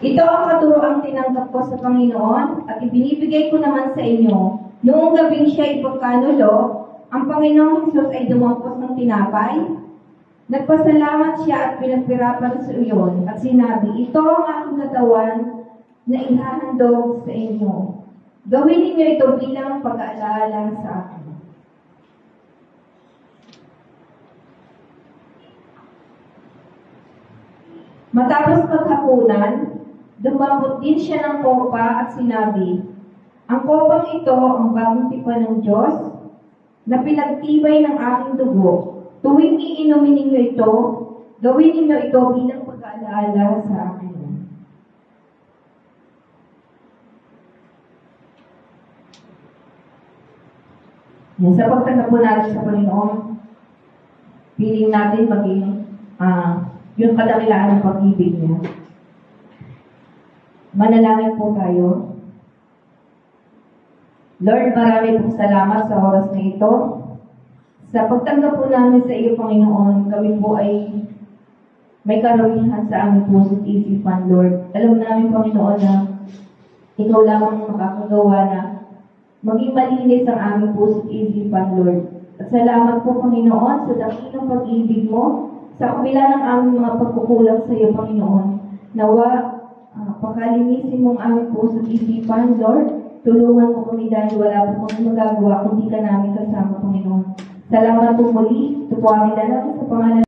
Ito ang katuroang tinanggap ko sa Panginoon at ibinibigay ko naman sa inyo. Noong gabing siya ipagkanulo, ang Panginoong Hesus ay dumampos ng tinapay. Nagpasalamat siya at pinagpirapan sa iyon at sinabi, ito ang aking katawan na ihahandog sa inyo. Gawin ninyo ito bilang pag-aalala sa akin. Matapos maghapunan, dumambot din siya ng kopa at sinabi, ang kopang ito ang bagong tipan ng Diyos na pinagtibay ng aking dugo. Tuwing iinumin ninyo ito, gawin ninyo ito bilang pag-aalala sa akin. Yan, sa pagtanggap po natin sa Panginoon, piling natin maging yung kadakilaan ng pag-ibig niya. Manalangin po tayo. Lord, marami pong salamat sa oras na ito. Sa pagtanggap po namin sa iyo, Panginoon, kami po ay may karuhihan sa aming puso't isipan, Lord. Alam namin, Panginoon, na ikaw lamang makakagawa na maging malinis ang aming puso't isipan, Lord. At salamat po, Panginoon, sa dakilang pag-ibig mo, sa kabila ng aming mga pagkukulang sa iyo, Panginoon. Nawa, pakalinisin mo ang aming puso't isipan, Lord. Tulungan mo kami dahil wala po kami magagawa kung di ka namin kasama, Panginoon. Salamat po muli. Ito po aming dalangin sa pangalan